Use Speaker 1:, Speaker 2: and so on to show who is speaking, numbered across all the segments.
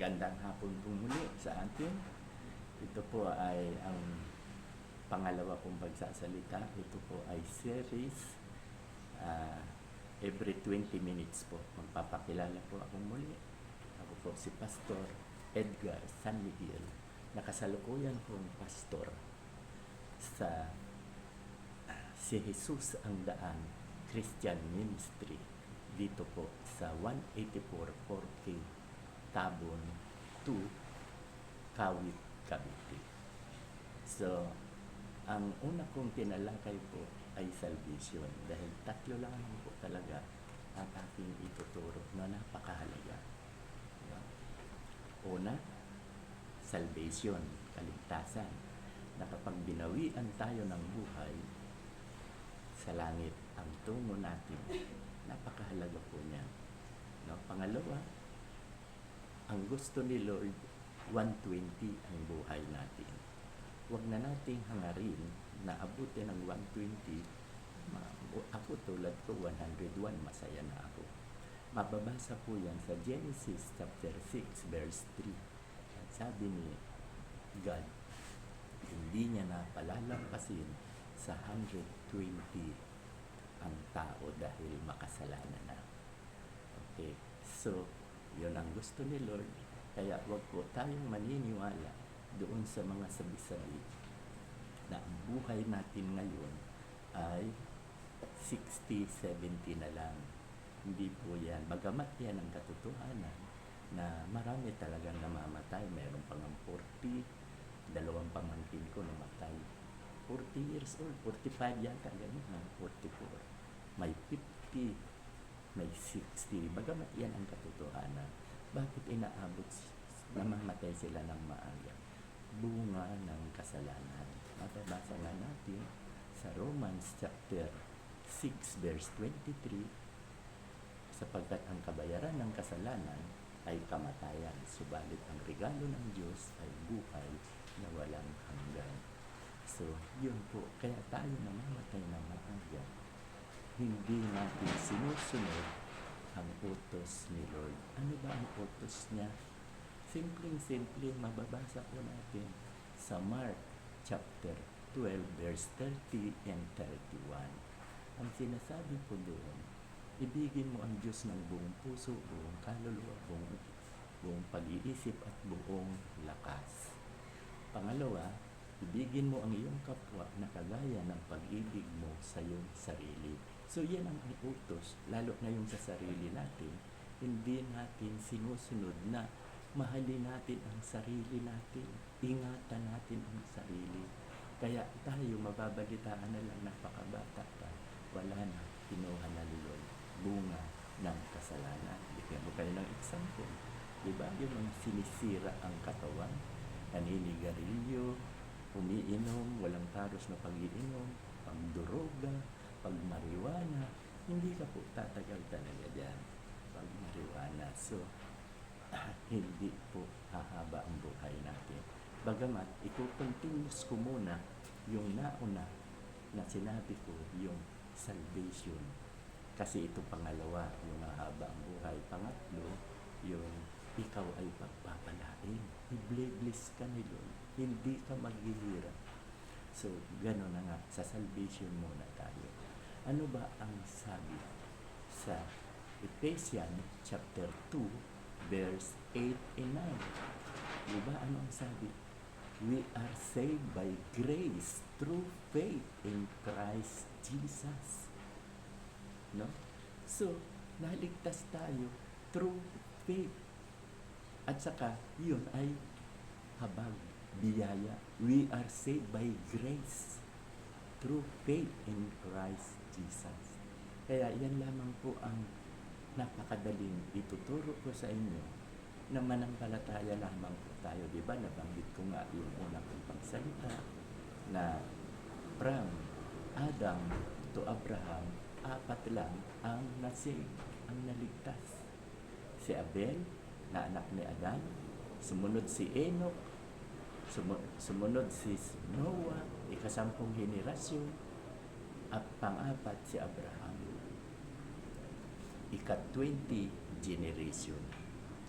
Speaker 1: Magandang hapon po muli sa atin. Ito po ay ang pangalawa kong pagsasalita. Ito po ay series. Every 20 minutes po, magpapakilala po ako muli. Ako po si Pastor Edgar San Miguel. Nakasalukuyan pong pastor sa Si Jesus ang Daan Christian Ministry dito po sa 184 4K Tabon 2, Kawit, Cavite. So, ang una kong tinalakay po ay salvation dahil tatlo lang po talaga ang aking ituturo na napakahalaga. Una, salvation, kaligtasan, na kapag binawian tayo ng buhay, sa langit ang tungo natin. Napakahalaga po niyan. No? Pangalawa, ang gusto ni Lord, 120 ang buhay natin. Huwag na nating hangarin na abutin ng 120. Ako tulad ko, 101, masaya na ako. Mababasa po yan sa Genesis chapter 6, verse 3. At sabi ni God, hindi niya na palalampasin sa 120 ang tao dahil makasalanan na. Okay, so yun ang gusto ni Lord. Kaya wag po tayong maniniwala doon sa mga sabi-sabi na ang buhay natin ngayon ay 60, 70 na lang. Hindi po yan. Bagamat yan ang katotohanan na marami talagang namamatay. Meron pang 40, dalawang pamangkin ko namatay. 40 years old, 45 yata, ganun, 44. May 50, may 60. Bagamat yan ang katotohanan, bakit inaabot, namamatay sila ng maaga? Bunga ng kasalanan. Mababasa nga natin sa Romans chapter 6 verse 23, sapagkat ang kabayaran ng kasalanan ay kamatayan, subalit ang regalo ng Diyos ay buhay na walang hanggan. So, yun po. Kaya tayo namamatay ng maaga. Hindi natin sinusunod ang utos ni Lord. Ano ba ang utos niya? Simpleng-simple, mababasa po natin sa Mark chapter 12, verse 30 and 31. Ang sinasabi po doon, ibigin mo ang Diyos ng buong puso, buong kaluluwa, buong pag-iisip at buong lakas. Pangalawa, ibigin mo ang iyong kapwa na kagaya ng pag-ibig mo sa iyong sarili. So yan ang utos, lalo na yung sa sarili natin. Hindi natin sinusunod na mahalin natin ang sarili natin. Ingatan natin ang sarili. Kaya tayo mababalitaan na lang, napakabata pa. Wala na, kinuha na ni Lord. Bunga ng kasalanan. Bigyan mo kayo ng example. Diba? Yung mga sinisira ang katawan, naninigarilyo, umiinom, walang taros na pag-iinom, pagduruga, pagmariwana, hindi ka po tatagal talaga dyan. Pagmariwana. So, hindi po hahaba ang buhay natin. Bagamat, ikukontinuous ko muna yung nauna na sinabi ko, yung salvation. Kasi ito pangalawa, yung hahaba ang buhay. Pangatlo, yung ikaw ay pagpapalain. I-bless ka ni Lord. Hindi ka maghihirap. So, gano'n na nga. Sa salvation muna tayo. Ano ba ang sabi sa Ephesians chapter 2, verse 8 and 9? Diba ano ang sabi? We are saved by grace through faith in Christ Jesus. No? So, naligtas tayo through faith. At saka, yun ay habag, biyaya. We are saved by grace through faith in Christ Jesus. Kaya yan lamang po ang napakadaling ituturo ko sa inyo na mananampalataya lamang po tayo. Diba? Nabanggit ko nga yung unang kong pagsalita na from Adam to Abraham, 4 lang ang nasave, ang naligtas. Si Abel, na anak ni Adan, sumunod si Enoch, sumunod si Noah, ika-10 henerasyon, at pang-4 si Abraham, ika-20 generation.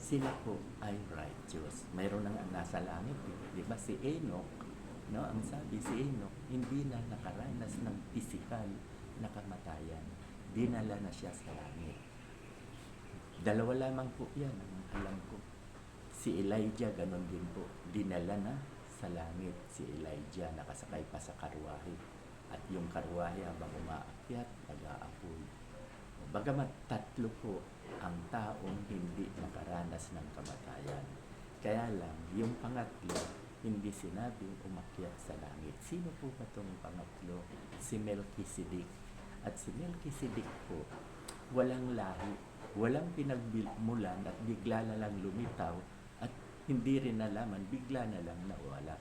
Speaker 1: sila po ay righteous. Mayroon nang nasa langit, di ba? Si Enoch, no? Ang sabi, si Enoch, hindi na nakaranas ng physical na kamatayan. Dinala na siya sa langit. Dalawa lamang po yan, ang alam ko. Si Elijah, ganun din po. Dinala na sa langit si Elijah, nakasakay pa sa karwahe. At yung karwahe habang umaakyat, nag-aapoy. Bagamat tatlo po ang taong hindi nakaranas ng kamatayan. Kaya lang, yung pangatlo, hindi sinabing umakyat sa langit. Sino po ba itong pangatlo? Si Melchizedek. At si Melchizedek po, walang lahi, walang pinagmulan at bigla na lang lumitaw at hindi rin nalaman, bigla na lang nawala.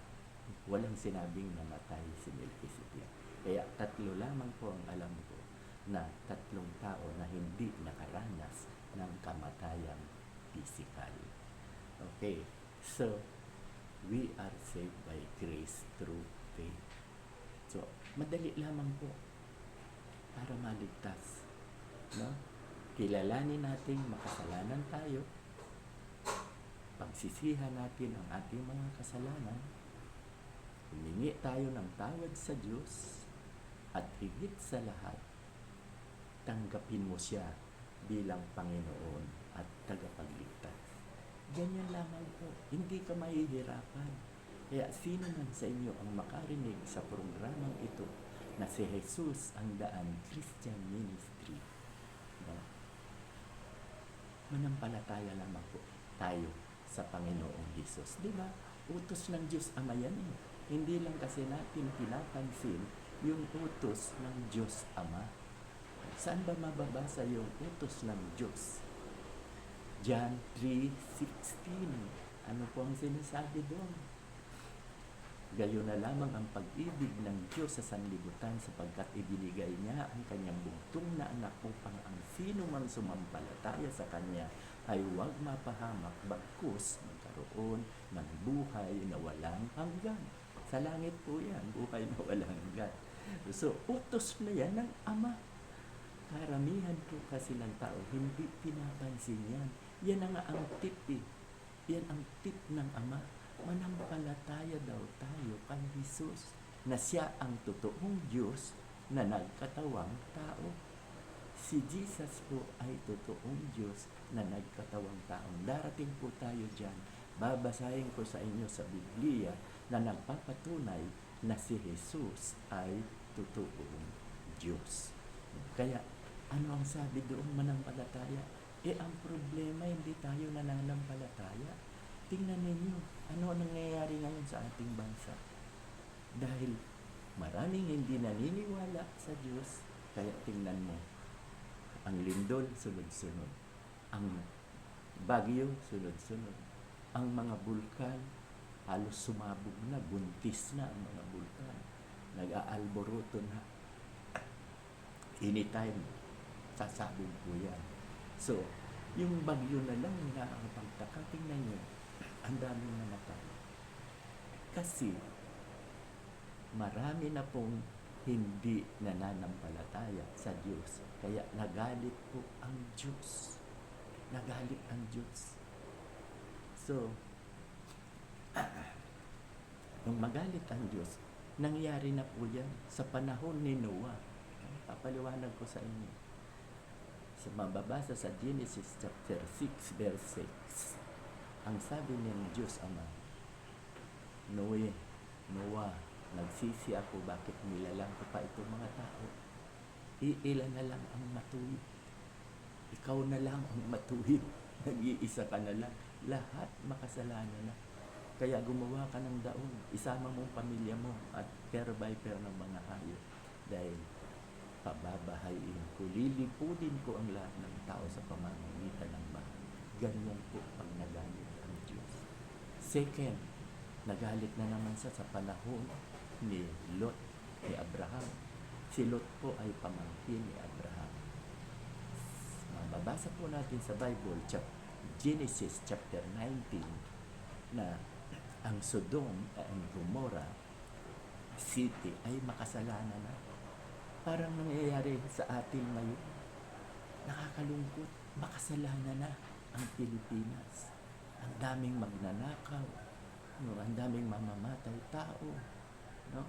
Speaker 1: Walang sinabing namatay si Melchizedek. Kaya tatlo lamang po ang alam ko na tatlong tao na hindi nakaranas ng kamatayang physical. Okay, so we are saved by grace through faith. So, madali lamang po para maligtas. No? Kilalanin natin makasalanan tayo, pagsisihan natin ang ating mga kasalanan, humingi tayo ng tawad sa Diyos, at higit sa lahat, tanggapin mo siya bilang Panginoon at tagapagligtas. Ganyan lamang po. Hindi ka mahihirapan. Kaya sino man sa inyo ang makarinig sa programang ito na si Jesus ang Daan Christian Ministry, no? Manampalataya lamang po tayo sa Panginoong Jesus. Di ba? Utos ng Diyos Ama yan eh. Hindi lang kasi natin pinapansin yung utos ng Diyos Ama. Saan ba mababasa yung utos ng Diyos? John 3:16. Ano po ang sinasabi doon? Gayon na lamang ang pag-ibig ng Diyos sa sanlibutan sapagkat ibinigay niya ang kanyang bugtong na anak upang ang sino man sumampalataya sa kanya ay huwag mapahamak bagkus magkaroon ng buhay na walang hanggan. Sa langit po yan, buhay na walang hanggan. So, utos na yan ng Ama. Karamihan po kasi ng tao, hindi pinapansin yan. Yan ang tip eh. Yan ang tip ng Ama. Manampalataya daw tayo kay Jesus na siya ang totoong Diyos na nagkatawang tao. Si Jesus po ay totoong Diyos na nagkatawang tao. Darating po tayo dyan. Babasahin ko sa inyo sa Biblia na nagpapatunay na si Jesus ay totoong Diyos. Kaya, ano ang sabi doon manampalataya? Ang problema, hindi tayo nananampalataya. Tingnan ninyo, ano nangyayari ngayon sa ating bansa? Dahil maraming hindi naniniwala sa Diyos, kaya tingnan mo, ang lindol, sunod-sunod. Ang bagyo, sunod-sunod. Ang mga bulkan, halos sumabog na, buntis na ang mga bulkan. Nag-aalboroto na. Anytime, sasabog po yan. So, yung bagyo na lang nakakapagtaka, tingnan nyo, ang daming namatay. Kasi, marami na pong hindi nananampalataya sa Diyos. Kaya nagalit po ang Diyos. Nagalit ang Diyos. So, nung magalit ang Diyos, nangyari na po yan sa panahon ni Noah. Papaliwanag ko sa inyo. Sa mababasa sa Genesis chapter 6 verse 6. Ang sabi ng Diyos Ama, Noah, nagsisi ako bakit nilalang ko pa itong mga tao. Iilan na lang ang matuwid. Ikaw na lang ang matuwid. Nag-iisa ka na lang. Lahat makasalanan na. Kaya gumawa ka ng daon. Isama mong pamilya mo at pair by pair ng mga hayop. Dahil pababahayin ko, lilipudin ko ang lahat ng tao sa pamamagitan ng bahay. Ganyan po pag nagalit ang Diyos. Second, nagalit na naman sa panahon ni Lot, ni Abraham. Si Lot po ay pamangkin ni Abraham. Mababasa po natin sa Bible, Genesis chapter 19, na ang Sodom and Gomorrah city ay makasalanan na. Parang nangyayari sa atin ngayon. Nakakalungkot, makasalanan na ang Pilipinas. Ang daming magnanakaw, no? Ang daming mamamatay tao, no?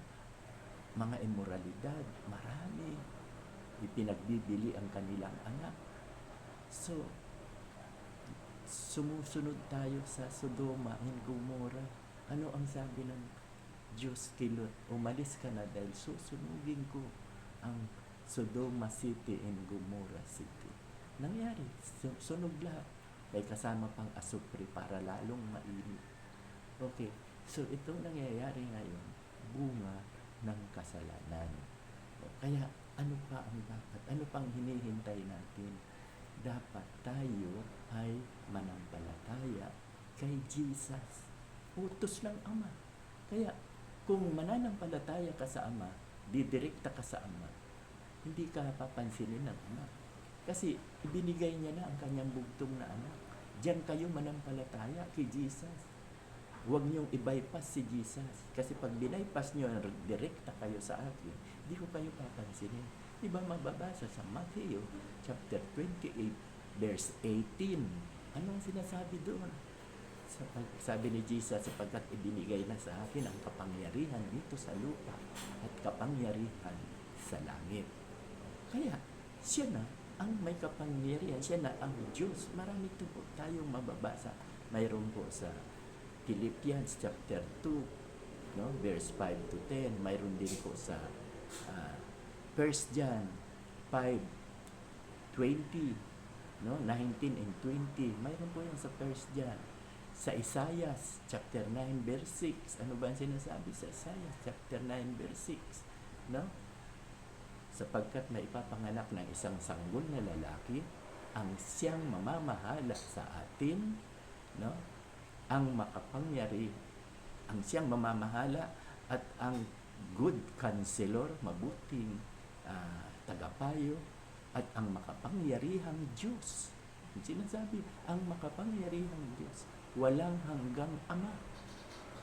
Speaker 1: Mga immoralidad, marami. Ipinagbibili ang kanilang anak. So, sumusunod tayo sa Sodoma and Gomorrah. Ano ang sabi ng Diyos kay Lot? Umalis ka na dahil susunugin ko ang Sodoma City and Gomorrah City. Nangyari, sunog lahat. May kasama pang asupre para lalong mainit. Okay, so ito nangyayari ngayon, bunga ng kasalanan. Kaya ano pa ang dapat? Ano pang hinihintay natin? Dapat tayo ay manampalataya kay Jesus. Utos ng Ama. Kaya kung mananampalataya ka sa Ama, didirekta ka sa Ama, hindi ka papansinin ng Ama. Kasi ibinigay niya na ang kanyang bugtong na anak. Diyan kayo manampalataya kay Jesus. Huwag niyong i-bypass si Jesus. Kasi pag binaypass niyo, direkta kayo sa akin, hindi ko kayo papansinin. Diba mababasa sa Matthew chapter 28, verse 18. Anong sinasabi doon? Sabi ni Jesus, sapagkat ibinigay na sa akin ang kapangyarihan dito sa lupa at kapangyarihan sa langit. Kaya, siya na ang may kapangyarihan, siya na ang Diyos. Marami ito po tayong mababasa. Mayroon po sa Philippians chapter 2, no, verse 5 to 10. Mayroon din po sa 1 John 5:20, no, 19 and 20. Mayroon po yan sa 1 John. Sa Isaiah chapter 9 verse 6. Ano ba ang sinasabi sa Isaiah chapter 9 verse 6? No? Sapagkat may ipapanganak ng isang sanggol na lalaki, ang siyang mamamahala sa atin, no? Ang siyang mamamahala at ang good counselor, mabuting tagapayo, at ang makapangyarihang Diyos. Sinasabi, ang makapangyarihang Diyos, walang hanggang Ama,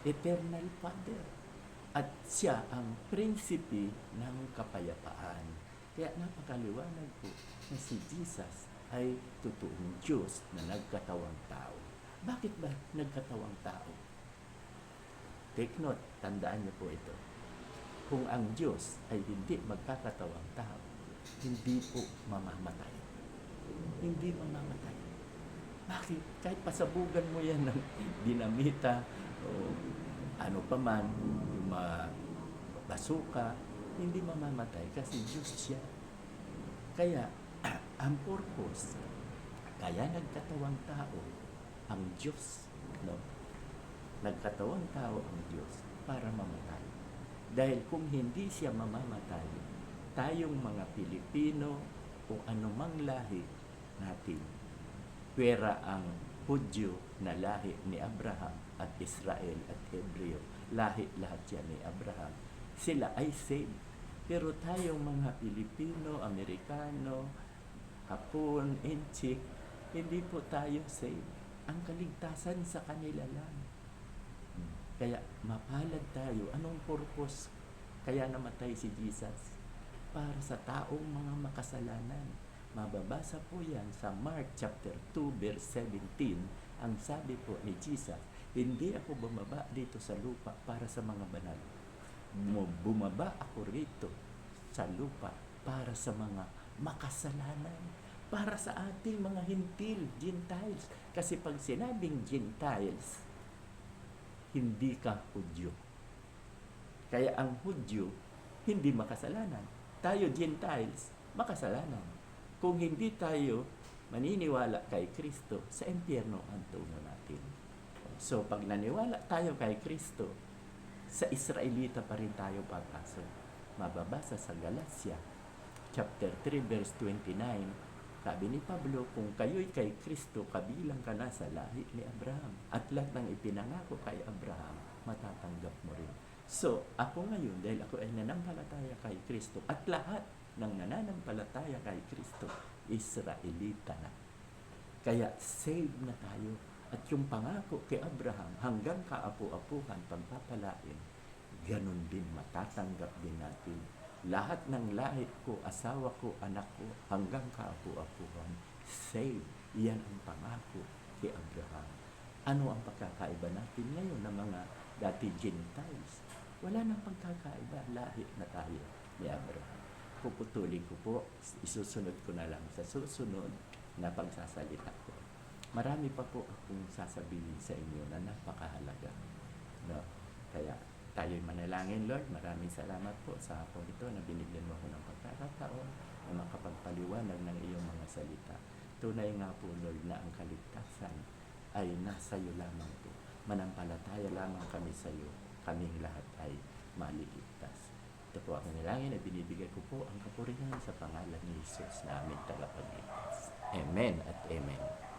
Speaker 1: Eternal Father. At siya ang prinsipe ng kapayapaan. Kaya napakaliwanag po na si Jesus ay totoong Diyos na nagkatawang tao. Bakit ba nagkatawang tao? Take note, tandaan niyo po ito. Kung ang Diyos ay hindi magkakatawang tao, hindi po mamamatay. Hindi mamamatay. Bakit? Kahit pasabugan mo yan ng dinamita o ano pa man, yung basuka, hindi mamamatay kasi Diyos siya. Kaya, ang purpose, kaya nagkatawang tao ang Diyos, no? Nagkatawang tao ang Diyos para mamatay. Dahil kung hindi siya mamamatay, tayong mga Pilipino o anumang lahi natin, pwera ang Hudyo na lahi ni Abraham at Israel at Hebreo, lahi lahat yan ni Abraham, sila ay saved. Pero tayong mga Pilipino, Amerikano, Hapon, Inchik, hindi po tayo saved. Ang kaligtasan sa kanila lang. Kaya mapalad tayo. Anong purpose? Kaya namatay si Jesus? Para sa taong mga makasalanan. Mababasa po yan sa Mark chapter 2 verse 17. Ang sabi po ni Jesus, hindi ako bumaba dito sa lupa para sa mga banal. Bumaba ako rito sa lupa para sa mga makasalanan. Para sa ating mga hintil, Gentiles. Kasi pag sinabing Gentiles, hindi ka Hudyo. Kaya ang Hudyo, hindi makasalanan. Tayo Gentiles, makasalanan. Kung hindi tayo maniniwala kay Kristo, sa impyerno ang tuno natin. So, pag naniwala tayo kay Kristo, sa Israelita pa rin tayo papasok. Mababasa sa Galatia, chapter 3, verse 29, sabi ni Pablo, kung kayo'y kay Kristo, kabilang ka na sa lahi ni Abraham. At lahat ng ipinangako kay Abraham, matatanggap mo rin. So, ako ngayon, dahil ako ay nanampalataya kay Kristo, at lahat ng nananampalataya kay Kristo, Israelita na. Kaya saved na tayo. At yung pangako kay Abraham, hanggang kaapu-apuhan pagpapalain, ganun din matatanggap din natin. Lahat ng lahi ko, asawa ko, anak ko, hanggang kaapu-apuhan, saved. Iyan ang pangako kay Abraham. Ano ang pagkakaiba natin ngayon ng mga dati Gentiles? Wala nang pagkakaiba, lahi na tayo ni Abraham. Puputulin ko po, isusunod ko na lang sa susunod na pagsasalita ko. Marami pa po akong sasabihin sa inyo na napakahalaga. No? Kaya tayo'y manalangin, Lord. Maraming salamat po sa hapon ito na binigyan mo ako ng pagkakataon na makapagpaliwanag ng iyong mga salita. Tunay nga po, Lord, na ang kaligtasan ay nasa iyo lamang po. Manampalataya lamang kami sa iyo. Kaming lahat ay maliligtas. Ito po ang nilangin na binibigay ko po ang kapurihan sa pangalan ni Jesus na aming tagapagligtas. Amen at amen.